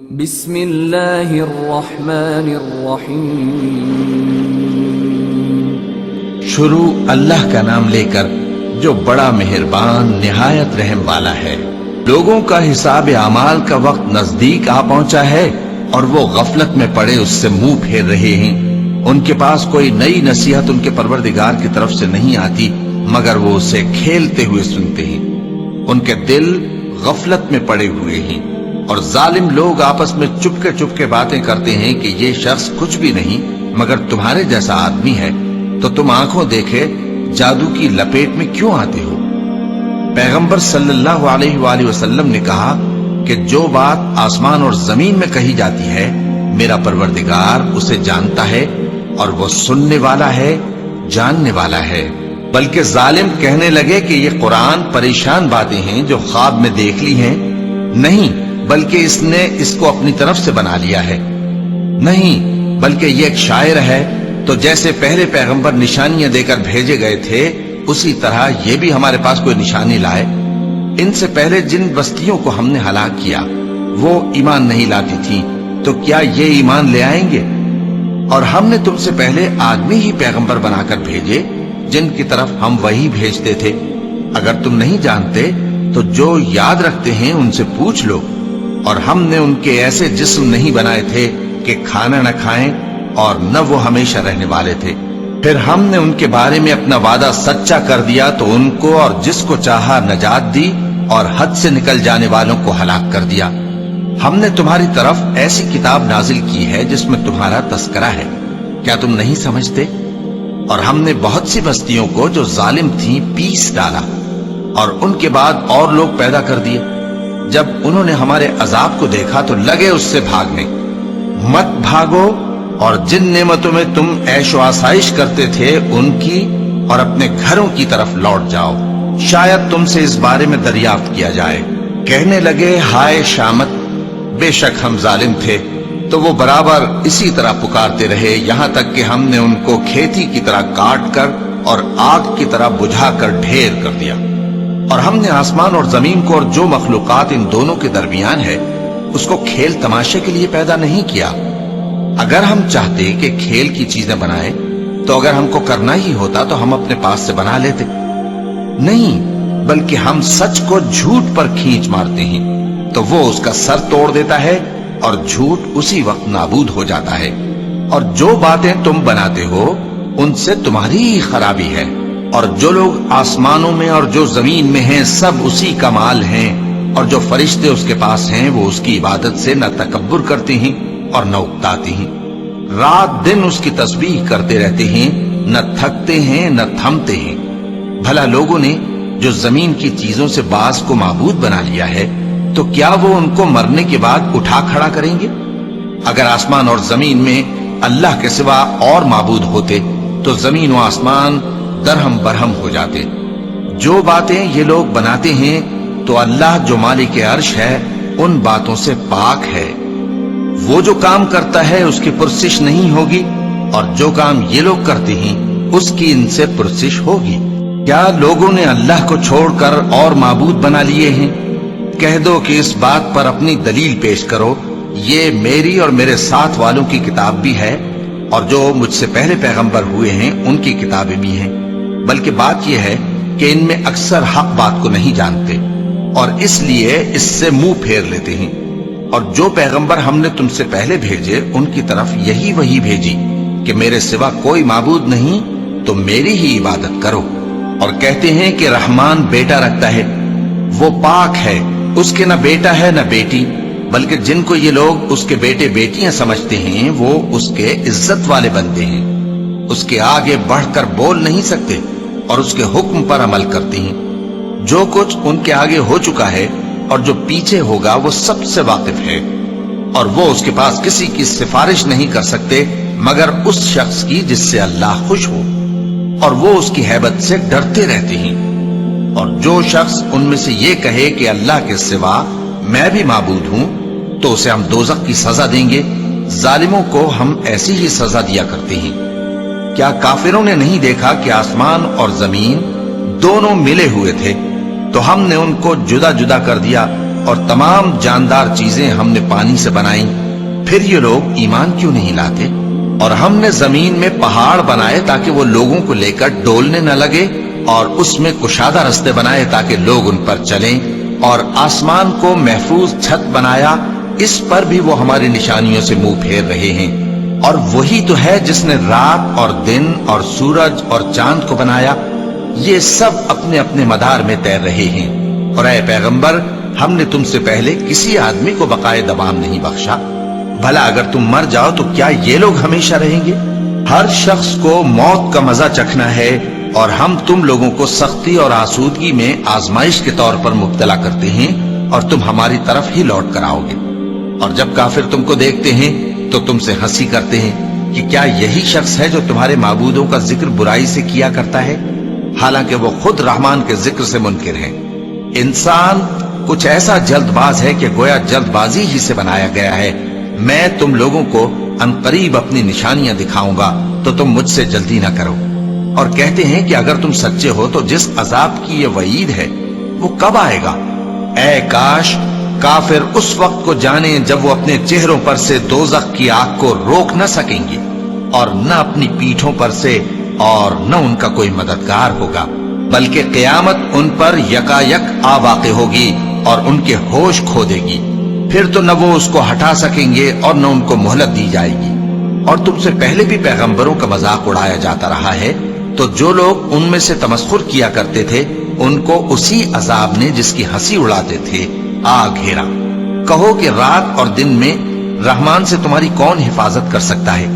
بسم اللہ الرحمن الرحیم۔ شروع اللہ کا نام لے کر جو بڑا مہربان نہایت رحم والا ہے۔ لوگوں کا حساب اعمال کا وقت نزدیک آ پہنچا ہے اور وہ غفلت میں پڑے اس سے منہ پھیر رہے ہیں۔ ان کے پاس کوئی نئی نصیحت ان کے پروردگار کی طرف سے نہیں آتی مگر وہ اسے کھیلتے ہوئے سنتے ہیں۔ ان کے دل غفلت میں پڑے ہوئے ہیں اور ظالم لوگ آپس میں چپ کے باتیں کرتے ہیں کہ یہ شخص کچھ بھی نہیں مگر تمہارے جیسا آدمی ہے، تو تم آنکھوں دیکھے جادو کی لپیٹ میں کیوں آتے ہو؟ پیغمبر صلی اللہ علیہ وآلہ وسلم نے کہا کہ جو بات آسمان اور زمین میں کہی جاتی ہے میرا پروردگار اسے جانتا ہے اور وہ سننے والا ہے، جاننے والا ہے۔ بلکہ ظالم کہنے لگے کہ یہ قرآن پریشان باتیں ہیں جو خواب میں دیکھ لی ہیں۔ نہیں، بلکہ اس نے اس کو اپنی طرف سے بنا لیا ہے۔ نہیں، بلکہ یہ ایک شاعر ہے۔ تو جیسے پہلے پیغمبر نشانیاں دے کر بھیجے گئے تھے اسی طرح یہ بھی ہمارے پاس کوئی نشانی لائے۔ ان سے پہلے جن بستیوں کو ہم نے ہلاک کیا وہ ایمان نہیں لاتی تھیں، تو کیا یہ ایمان لے آئیں گے؟ اور ہم نے تم سے پہلے آدمی ہی پیغمبر بنا کر بھیجے جن کی طرف ہم وہی بھیجتے تھے۔ اگر تم نہیں جانتے تو جو یاد رکھتے ہیں ان سے پوچھ لو۔ اور ہم نے ان کے ایسے جسم نہیں بنائے تھے کہ کھانا نہ کھائیں اور نہ وہ ہمیشہ رہنے والے تھے۔ پھر ہم نے ان کے بارے میں اپنا وعدہ سچا کر دیا تو ان کو اور جس کو چاہا نجات دی اور حد سے نکل جانے والوں کو ہلاک کر دیا۔ ہم نے تمہاری طرف ایسی کتاب نازل کی ہے جس میں تمہارا تذکرہ ہے، کیا تم نہیں سمجھتے؟ اور ہم نے بہت سی بستیوں کو جو ظالم تھیں پیس ڈالا اور ان کے بعد اور لوگ پیدا کر دیے۔ جب انہوں نے ہمارے عذاب کو دیکھا تو لگے اس سے بھاگنے۔ مت بھاگو اور جن نعمتوں میں تم عیش و آسائش کرتے تھے ان کی اور اپنے گھروں کی طرف لوٹ جاؤ، شاید تم سے اس بارے میں دریافت کیا جائے۔ کہنے لگے ہائے شامت، بے شک ہم ظالم تھے۔ تو وہ برابر اسی طرح پکارتے رہے یہاں تک کہ ہم نے ان کو کھیتی کی طرح کاٹ کر اور آگ کی طرح بجھا کر ڈھیر کر دیا۔ اور ہم نے آسمان اور زمین کو اور جو مخلوقات ان دونوں کے درمیان ہے اس کو کھیل تماشے کے لیے پیدا نہیں کیا۔ اگر ہم چاہتے کہ کھیل کی چیزیں بنائیں تو اگر ہم کو کرنا ہی ہوتا تو ہم اپنے پاس سے بنا لیتے۔ نہیں، بلکہ ہم سچ کو جھوٹ پر کھینچ مارتے ہیں تو وہ اس کا سر توڑ دیتا ہے اور جھوٹ اسی وقت نابود ہو جاتا ہے۔ اور جو باتیں تم بناتے ہو ان سے تمہاری ہی خرابی ہے۔ اور جو لوگ آسمانوں میں اور جو زمین میں ہیں سب اسی کا مال ہیں، اور جو فرشتے اس کے پاس ہیں وہ اس کی عبادت سے نہ تکبر کرتے ہیں اور نہ اکتاتے ہیں۔ رات دن اس کی تسبیح کرتے رہتے ہیں، نہ تھکتے ہیں نہ تھمتے ہیں۔ بھلا لوگوں نے جو زمین کی چیزوں سے بعض کو معبود بنا لیا ہے تو کیا وہ ان کو مرنے کے بعد اٹھا کھڑا کریں گے؟ اگر آسمان اور زمین میں اللہ کے سوا اور معبود ہوتے تو زمین و آسمان درہم برہم ہو جاتے۔ جو باتیں یہ لوگ بناتے ہیں تو اللہ جو مالک عرش ہے ان باتوں سے پاک ہے۔ وہ جو کام کرتا ہے اس کی پرسش نہیں ہوگی، اور جو کام یہ لوگ کرتے ہیں اس کی ان سے پرسش ہوگی۔ کیا لوگوں نے اللہ کو چھوڑ کر اور معبود بنا لیے ہیں؟ کہہ دو کہ اس بات پر اپنی دلیل پیش کرو، یہ میری اور میرے ساتھ والوں کی کتاب بھی ہے اور جو مجھ سے پہلے پیغمبر ہوئے ہیں ان کی کتابیں بھی ہیں۔ بلکہ بات یہ ہے کہ ان میں اکثر حق بات کو نہیں جانتے اور اس لیے اس سے منہ پھیر لیتے ہیں۔ اور جو پیغمبر ہم نے تم سے پہلے بھیجے ان کی طرف یہی وحی بھیجی کہ میرے سوا کوئی معبود نہیں تو میری ہی عبادت کرو۔ اور کہتے ہیں کہ رحمان بیٹا رکھتا ہے، وہ پاک ہے، اس کے نہ بیٹا ہے نہ بیٹی، بلکہ جن کو یہ لوگ اس کے بیٹے بیٹیاں سمجھتے ہیں وہ اس کے عزت والے بندے ہیں۔ اس کے آگے بڑھ کر بول نہیں سکتے اور اس کے حکم پر عمل کرتے ہیں۔ جو کچھ ان کے آگے ہو چکا ہے اور جو پیچھے ہوگا وہ سب سے واقف ہے، اور وہ اس کے پاس کسی کی سفارش نہیں کر سکتے مگر اس شخص کی جس سے اللہ خوش ہو، اور وہ اس کی ہیبت سے ڈرتے رہتے ہیں۔ اور جو شخص ان میں سے یہ کہے کہ اللہ کے سوا میں بھی معبود ہوں تو اسے ہم دوزخ کی سزا دیں گے۔ ظالموں کو ہم ایسی ہی سزا دیا کرتے ہیں۔ کیا کافروں نے نہیں دیکھا کہ آسمان اور زمین دونوں ملے ہوئے تھے تو ہم نے ان کو جدا جدا کر دیا اور تمام جاندار چیزیں ہم نے پانی سے بنائی، پھر یہ لوگ ایمان کیوں نہیں لاتے؟ اور ہم نے زمین میں پہاڑ بنائے تاکہ وہ لوگوں کو لے کر ڈولنے نہ لگے، اور اس میں کشادہ رستے بنائے تاکہ لوگ ان پر چلیں، اور آسمان کو محفوظ چھت بنایا، اس پر بھی وہ ہماری نشانیوں سے منہ پھیر رہے ہیں۔ اور وہی تو ہے جس نے رات اور دن اور سورج اور چاند کو بنایا، یہ سب اپنے اپنے مدار میں تیر رہے ہیں۔ اور اے پیغمبر، ہم نے تم سے پہلے کسی آدمی کو بقائے دوام نہیں بخشا، بھلا اگر تم مر جاؤ تو کیا یہ لوگ ہمیشہ رہیں گے؟ ہر شخص کو موت کا مزہ چکھنا ہے، اور ہم تم لوگوں کو سختی اور آسودگی میں آزمائش کے طور پر مبتلا کرتے ہیں، اور تم ہماری طرف ہی لوٹ کر آؤ گے۔ اور جب کافر تم کو دیکھتے ہیں تو تم سے ہنسی کرتے ہیں کہ کیا یہی شخص ہے جو تمہارے معبودوں کا ذکر برائی سے کیا کرتا ہے، حالانکہ وہ خود رحمان کے ذکر سے منکر ہے۔ انسان کچھ ایسا جلد باز ہے کہ گویا جلد بازی ہی سے بنایا گیا ہے۔ میں تم لوگوں کو عنقریب اپنی نشانیاں دکھاؤں گا تو تم مجھ سے جلدی نہ کرو۔ اور کہتے ہیں کہ اگر تم سچے ہو تو جس عذاب کی یہ وعید ہے وہ کب آئے گا؟ اے کاش کافر اس وقت کو جانے جب وہ اپنے چہروں پر سے دوزخ کی آگ کو روک نہ سکیں گے، اور نہ اپنی پیٹھوں پر سے، اور نہ ان کا کوئی مددگار ہوگا، بلکہ قیامت ان پر یکا یک آ واقع ہوگی اور ان کے ہوش کھو دے گی، پھر تو نہ وہ اس کو ہٹا سکیں گے اور نہ ان کو مہلت دی جائے گی۔ اور تم سے پہلے بھی پیغمبروں کا مذاق اڑایا جاتا رہا ہے، تو جو لوگ ان میں سے تمسخر کیا کرتے تھے ان کو اسی عذاب نے جس کی ہنسی اڑاتے تھے آ گھیرا۔ کہو کہ رات اور دن میں رحمان سے تمہاری کون حفاظت کر سکتا ہے؟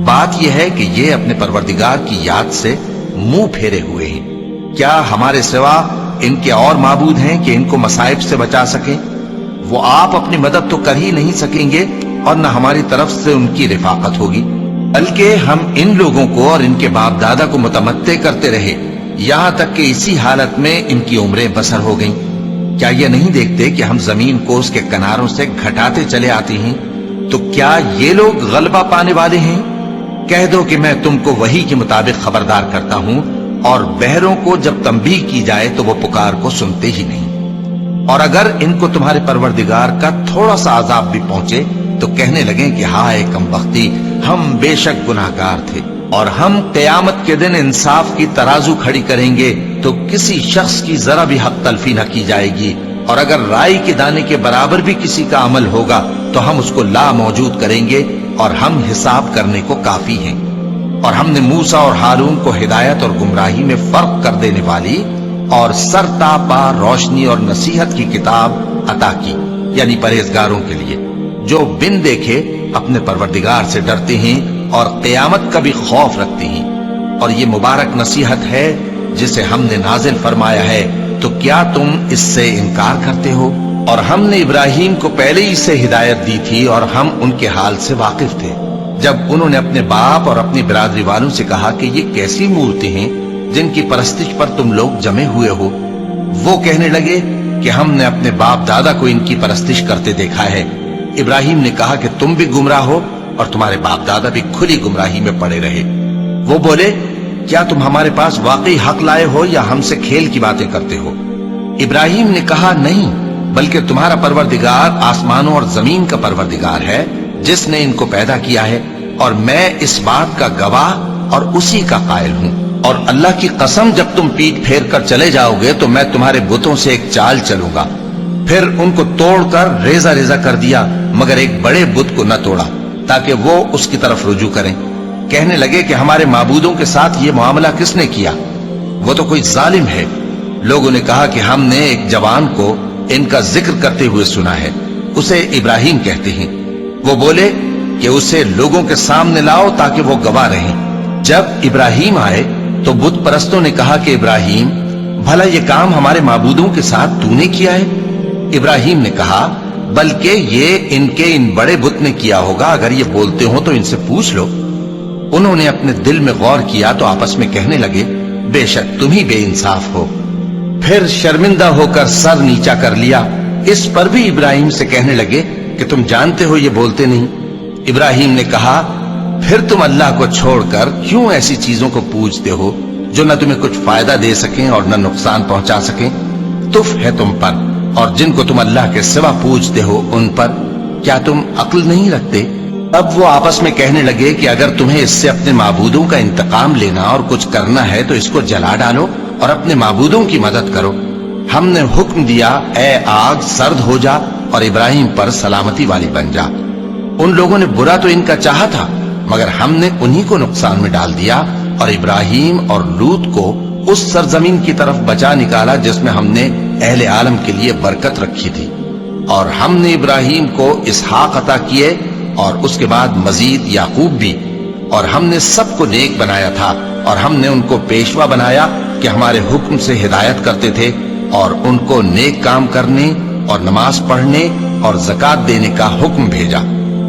بات یہ ہے کہ یہ اپنے پروردگار کی یاد سے منہ پھیرے ہوئے ہیں۔ کیا ہمارے سوا ان کے اور معبود ہیں کہ ان کو مصائب سے بچا سکیں؟ وہ آپ اپنی مدد تو کر ہی نہیں سکیں گے، اور نہ ہماری طرف سے ان کی رفاقت ہوگی، بلکہ ہم ان لوگوں کو اور ان کے باپ دادا کو متمتع کرتے رہے، یہاں تک کہ اسی حالت میں ان کی عمریں بسر ہو گئیں۔ کیا یہ نہیں دیکھتے کہ ہم زمین کو اس کے کناروں سے گھٹاتے چلے آتے ہیں؟ تو کیا یہ لوگ غلبہ پانے والے ہیں؟ کہہ دو کہ میں تم کو وحی کے مطابق خبردار کرتا ہوں، اور بہروں کو جب تنبیہ کی جائے تو وہ پکار کو سنتے ہی نہیں۔ اور اگر ان کو تمہارے پروردگار کا تھوڑا سا عذاب بھی پہنچے تو کہنے لگیں کہ ہائے کم بختی، ہم بے شک گناہگار تھے۔ اور ہم قیامت کے دن انصاف کی ترازو کھڑی کریں گے تو کسی شخص کی ذرا بھی حق تلفی نہ کی جائے گی، اور اگر رائی کے دانے کے برابر بھی کسی کا عمل ہوگا تو ہم اس کو لا موجود کریں گے، اور ہم حساب کرنے کو کافی ہیں۔ اور ہم نے موسیٰ اور ہارون کو ہدایت اور گمراہی میں فرق کر دینے والی اور سرتاپا روشنی اور نصیحت کی کتاب عطا کی، یعنی پرہیزگاروں کے لیے جو بن دیکھے اپنے پروردگار سے ڈرتے ہیں اور قیامت کا بھی خوف رکھتے ہیں۔ اور یہ مبارک نصیحت ہے جسے ہم نے نازل فرمایا ہے، تو کیا تم اس سے انکار کرتے ہو؟ اور ہم نے ابراہیم کو پہلے ہی سے ہدایت دی تھی، اور ہم ان کے حال سے واقف تھے جب انہوں نے اپنے باپ اور اپنی برادری والوں سے کہا کہ یہ کیسی مورتیں ہیں جن کی پرستش پر تم لوگ جمے ہوئے ہو۔ وہ کہنے لگے کہ ہم نے اپنے باپ دادا کو ان کی پرستش کرتے دیکھا ہے۔ ابراہیم نے کہا کہ تم بھی گمراہ ہو اور تمہارے باپ دادا بھی کھلی گمراہی میں پڑے رہے۔ وہ بولے کیا تم ہمارے پاس واقعی حق لائے ہو یا ہم سے کھیل کی باتیں کرتے ہو؟ ابراہیم نے کہا نہیں، بلکہ تمہارا پروردگار آسمانوں اور زمین کا پروردگار ہے جس نے ان کو پیدا کیا ہے، اور میں اس بات کا گواہ اور اسی کا قائل ہوں۔ اور اللہ کی قسم جب تم پیٹ پھیر کر چلے جاؤ گے تو میں تمہارے بتوں سے ایک چال چلوں گا۔ پھر ان کو توڑ کر ریزہ ریزہ کر دیا، مگر ایک بڑے بت کو نہ توڑا تاکہ وہ اس کی طرف رجوع کریں۔ کہنے لگے کہ ہمارے معبودوں کے ساتھ یہ معاملہ کس نے کیا؟ وہ تو کوئی ظالم ہے۔ لوگوں نے کہا کہ ہم نے ایک جوان کو ان کا ذکر کرتے ہوئے سنا ہے، اسے ابراہیم کہتے ہیں۔ وہ بولے کہ اسے لوگوں کے سامنے لاؤ تاکہ وہ گواہ رہیں۔ جب ابراہیم آئے تو بت پرستوں نے کہا کہ ابراہیم، بھلا یہ کام ہمارے معبودوں کے ساتھ تو نے کیا ہے؟ ابراہیم نے کہا بلکہ یہ ان بڑے بت نے کیا ہوگا، اگر یہ بولتے ہوں تو ان سے پوچھ لو۔ انہوں نے اپنے دل میں غور کیا تو آپس میں کہنے لگے بے شک تم ہی بے انصاف ہو۔ پھر شرمندہ ہو کر سر نیچا کر لیا۔ اس پر بھی ابراہیم سے کہنے لگے کہ تم جانتے ہو یہ بولتے نہیں۔ ابراہیم نے کہا پھر تم اللہ کو چھوڑ کر کیوں ایسی چیزوں کو پوجتے ہو جو نہ تمہیں کچھ فائدہ دے سکیں اور نہ نقصان پہنچا سکیں؟ تف ہے تم پر، اور جن کو تم اللہ کے سوا پوجتے ہو ان پر کیا تم عقل نہیں رکھتے؟ اب وہ آپس میں کہنے لگے کہ اگر تمہیں اس سے اپنے معبودوں کا انتقام لینا اور کچھ کرنا ہے تو اس کو جلا ڈالو اور اپنے معبودوں کی مدد کرو۔ ہم نے حکم دیا اے آگ سرد ہو جا اور ابراہیم پر سلامتی والی بن جا۔ ان لوگوں نے برا تو ان کا چاہا تھا مگر ہم نے انہی کو نقصان میں ڈال دیا اور ابراہیم اور لوط کو اس سرزمین کی طرف بچا نکالا جس میں ہم نے اہل عالم کے لیے برکت رکھی تھی۔ اور ہم نے ابراہیم کو اسحاق عطا کیے اور اس کے بعد مزید یعقوب بھی، اور ہم نے سب کو نیک بنایا تھا اور ہم نے ان کو پیشوا بنایا کہ ہمارے حکم سے ہدایت کرتے تھے اور ان کو نیک کام کرنے اور نماز پڑھنے اور زکوٰۃ دینے کا حکم بھیجا،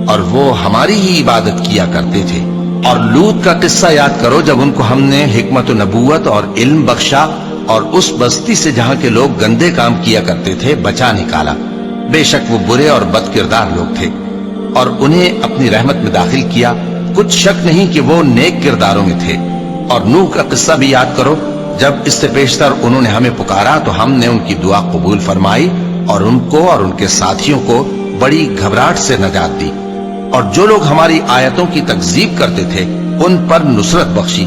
اور وہ ہماری ہی عبادت کیا کرتے تھے۔ اور لوط کا قصہ یاد کرو جب ان کو ہم نے حکمت و نبوت اور علم بخشا اور اس بستی سے جہاں کے لوگ گندے کام کیا کرتے تھے بچا نکالا۔ بے شک وہ برے اور بد کردار لوگ تھے اور انہیں اپنی رحمت میں داخل کیا، کچھ شک نہیں کہ وہ نیک کرداروں میں تھے۔ اور نوح کا قصہ بھی یاد کرو جب اس سے پیشتر انہوں نے ہمیں پکارا تو ہم نے ان کی دعا قبول فرمائی اور ان کو اور ان کے ساتھیوں کو بڑی گھبراہٹ سے نجات دی، اور جو لوگ ہماری آیتوں کی تکذیب کرتے تھے ان پر نصرت بخشی۔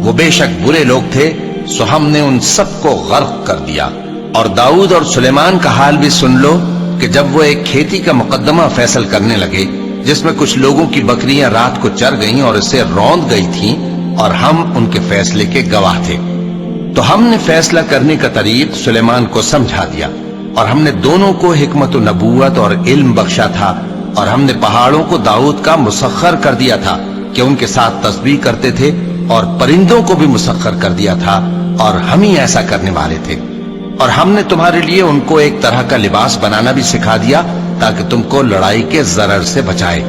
وہ بے شک برے لوگ تھے سو ہم نے ان سب کو غرق کر دیا۔ اور داؤد اور سلیمان کا حال بھی سن لو کہ جب وہ ایک کھیتی کا مقدمہ فیصل کرنے لگے جس میں کچھ لوگوں کی بکریاں رات کو چر گئیں اور اسے روند گئی تھیں اور ہم ان کے فیصلے کے گواہ تھے، تو ہم نے فیصلہ کرنے کا طریق سلیمان کو سمجھا دیا، اور ہم نے دونوں کو حکمت و نبوت اور علم بخشا تھا، اور ہم نے پہاڑوں کو داؤد کا مسخر کر دیا تھا کہ ان کے ساتھ تسبیح کرتے تھے، اور پرندوں کو بھی مسخر کر دیا تھا، اور ہم ہی ایسا کرنے والے تھے۔ اور ہم نے تمہارے لیے ان کو ایک طرح کا لباس بنانا بھی سکھا دیا تاکہ تم کو لڑائی کے ضرر سے بچائے،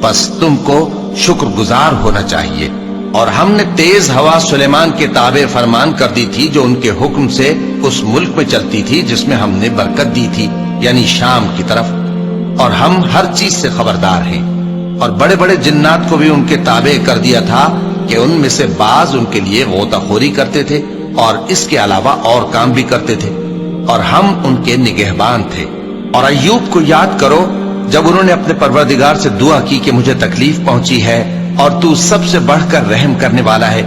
پس تم کو شکر گزار ہونا چاہیے۔ اور ہم نے تیز ہوا سلیمان کے تابع فرمان کر دی تھی جو ان کے حکم سے اس ملک میں چلتی تھی جس میں ہم نے برکت دی تھی، یعنی شام کی طرف، اور ہم ہر چیز سے خبردار ہیں۔ اور بڑے بڑے جنات کو بھی ان کے تابع کر دیا تھا کہ ان میں سے بعض ان کے لیے غوطہ خوری کرتے تھے اور اس کے علاوہ اور کام بھی کرتے تھے، اور ہم ان کے نگہبان تھے۔ اور ایوب کو یاد کرو جب انہوں نے اپنے پروردگار سے دعا کی کہ مجھے تکلیف پہنچی ہے اور تو سب سے بڑھ کر رحم کرنے والا ہے،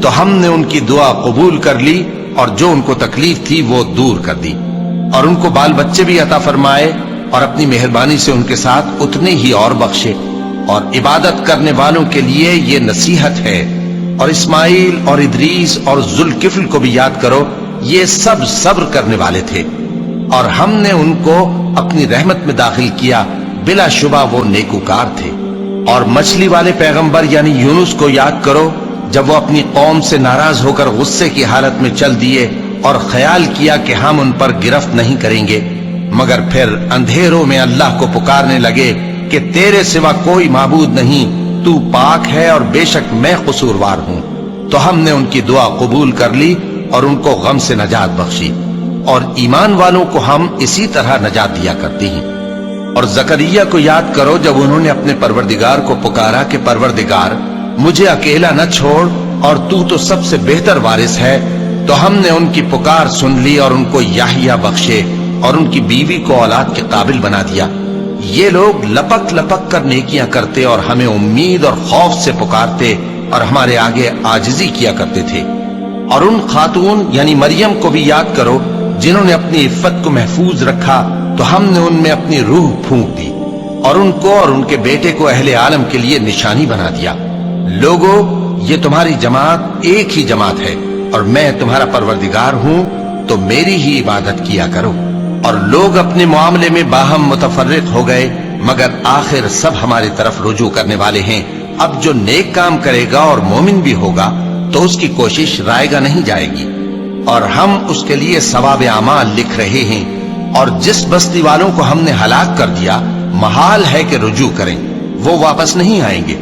تو ہم نے ان کی دعا قبول کر لی اور جو ان کو تکلیف تھی وہ دور کر دی، اور ان کو بال بچے بھی عطا فرمائے اور اپنی مہربانی سے ان کے ساتھ اتنے ہی اور بخشے۔ اور عبادت کرنے والوں کے لیے یہ نصیحت ہے۔ اور اسماعیل اور ادریس اور ذوالکفل کو بھی یاد کرو، یہ سب صبر کرنے والے تھے، اور ہم نے ان کو اپنی رحمت میں داخل کیا، بلا شبہ وہ نیکوکار تھے۔ اور مچھلی والے پیغمبر یعنی یونس کو یاد کرو جب وہ اپنی قوم سے ناراض ہو کر غصے کی حالت میں چل دیے اور خیال کیا کہ ہم ان پر گرفت نہیں کریں گے، مگر پھر اندھیروں میں اللہ کو پکارنے لگے کہ تیرے سوا کوئی معبود نہیں، تو پاک ہے اور بے شک میں قصوروار ہوں، تو ہم نے ان کی دعا قبول کر لی اور ان کو غم سے نجات بخشی، اور ایمان والوں کو ہم اسی طرح نجات دیا کرتے ہیں۔ اور زکریا کو یاد کرو جب انہوں نے اپنے پروردگار کو پکارا کہ پروردگار مجھے اکیلا نہ چھوڑ اور تو سب سے بہتر وارث ہے، تو ہم نے ان کی پکار سن لی اور ان کو یحییٰ بخشے اور ان کی بیوی کو اولاد کے قابل بنا دیا۔ یہ لوگ لپک لپک کر نیکیاں کرتے اور ہمیں امید اور خوف سے پکارتے اور ہمارے آگے عاجزی کیا کرتے تھے۔ اور ان خاتون یعنی مریم کو بھی یاد کرو جنہوں نے اپنی عفت کو محفوظ رکھا، تو ہم نے ان میں اپنی روح پھونک دی اور ان کو اور ان کے بیٹے کو اہل عالم کے لیے نشانی بنا دیا۔ لوگو، یہ تمہاری جماعت ایک ہی جماعت ہے اور میں تمہارا پروردگار ہوں، تو میری ہی عبادت کیا کرو۔ اور لوگ اپنے معاملے میں باہم متفرق ہو گئے، مگر آخر سب ہماری طرف رجوع کرنے والے ہیں۔ اب جو نیک کام کرے گا اور مومن بھی ہوگا تو اس کی کوشش رائے گا نہیں جائے گی، اور ہم اس کے لیے ثواب اعمال لکھ رہے ہیں۔ اور جس بستی والوں کو ہم نے ہلاک کر دیا محال ہے کہ رجوع کریں، وہ واپس نہیں آئیں گے،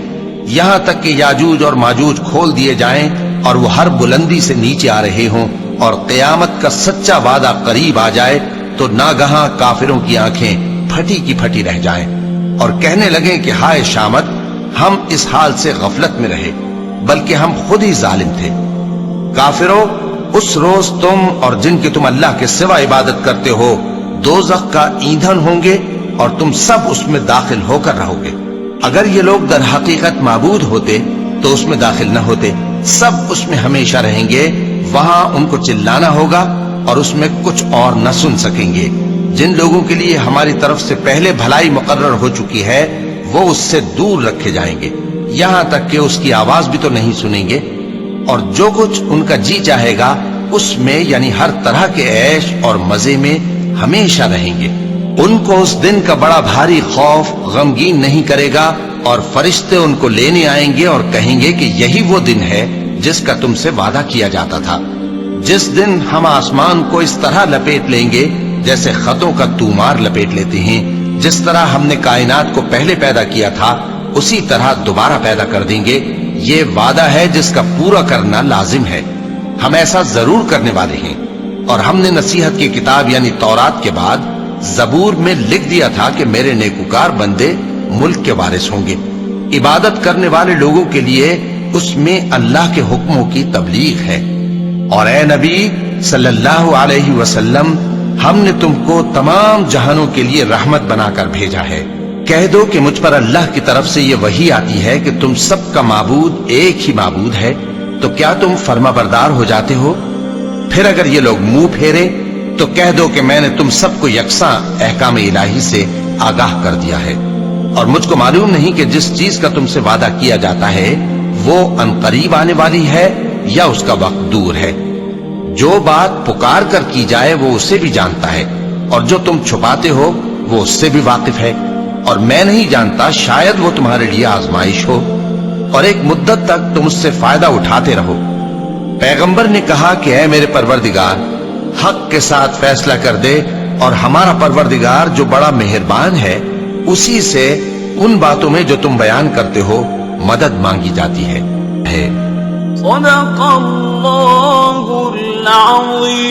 یہاں تک کہ یاجوج اور ماجوج کھول دیے جائیں اور وہ ہر بلندی سے نیچے آ رہے ہوں، اور قیامت کا سچا وعدہ قریب آ جائے تو ناگہاں کافروں کی آنکھیں پھٹی کی پھٹی رہ جائیں اور کہنے لگیں کہ ہائے شامت، ہم اس حال سے غفلت میں رہے، بلکہ ہم خود ہی ظالم تھے۔ کافروں، اس روز تم اور جن کی تم اللہ کے سوا عبادت کرتے ہو دوزخ کا ایندھن ہوں گے اور تم سب اس میں داخل ہو کر رہو گے۔ اگر یہ لوگ در حقیقت معبود ہوتے تو اس میں داخل نہ ہوتے، سب اس میں ہمیشہ رہیں گے، وہاں ان کو چلانا ہوگا اور اس میں کچھ اور نہ سن سکیں گے۔ جن لوگوں کے لیے ہماری طرف سے پہلے بھلائی مقرر ہو چکی ہے وہ اس سے دور رکھے جائیں گے، یہاں تک کہ اس کی آواز بھی تو نہیں سنیں گے، اور جو کچھ ان کا جی چاہے گا اس میں یعنی ہر طرح کے عیش اور مزے میں ہمیشہ رہیں گے۔ ان کو اس دن کا بڑا بھاری خوف غمگین نہیں کرے گا، اور فرشتے ان کو لینے آئیں گے اور کہیں گے کہ یہی وہ دن ہے جس کا تم سے وعدہ کیا جاتا تھا، جس دن ہم آسمان کو اس طرح لپیٹ لیں گے جیسے خطوں کا تومار لپیٹ لیتے ہیں، جس طرح ہم نے کائنات کو پہلے پیدا کیا تھا اسی طرح دوبارہ پیدا کر دیں گے۔ یہ وعدہ ہے جس کا پورا کرنا لازم ہے، ہم ایسا ضرور کرنے والے ہیں۔ اور ہم نے نصیحت کی کتاب یعنی تورات کے بعد زبور میں لکھ دیا تھا کہ میرے نیکوکار بندے ملک کے وارث ہوں گے۔ عبادت کرنے والے لوگوں کے لیے اس میں اللہ کے حکموں کی تبلیغ ہے۔ اور اے نبی صلی اللہ علیہ وسلم، ہم نے تم کو تمام جہانوں کے لیے رحمت بنا کر بھیجا ہے۔ کہہ دو کہ مجھ پر اللہ کی طرف سے یہ وحی آتی ہے کہ تم سب کا معبود ایک ہی معبود ہے، تو کیا تم فرما بردار ہو جاتے ہو؟ پھر اگر یہ لوگ منہ پھیرے تو کہہ دو کہ میں نے تم سب کو یکساں احکام الہی سے آگاہ کر دیا ہے، اور مجھ کو معلوم نہیں کہ جس چیز کا تم سے وعدہ کیا جاتا ہے وہ عنقریب آنے والی ہے یا اس کا وقت دور ہے۔ جو بات پکار کر کی جائے وہ اسے بھی جانتا ہے، اور جو تم چھپاتے ہو وہ اس سے بھی واقف ہے، اور میں نہیں جانتا شاید وہ تمہارے لیے آزمائش ہو، اور ایک مدت تک تم اس سے فائدہ اٹھاتے رہو۔ پیغمبر نے کہا کہ اے میرے پروردگار، حق کے ساتھ فیصلہ کر دے، اور ہمارا پروردگار جو بڑا مہربان ہے اسی سے ان باتوں میں جو تم بیان کرتے ہو مدد مانگی جاتی ہے۔ صدق اللہ العظیم۔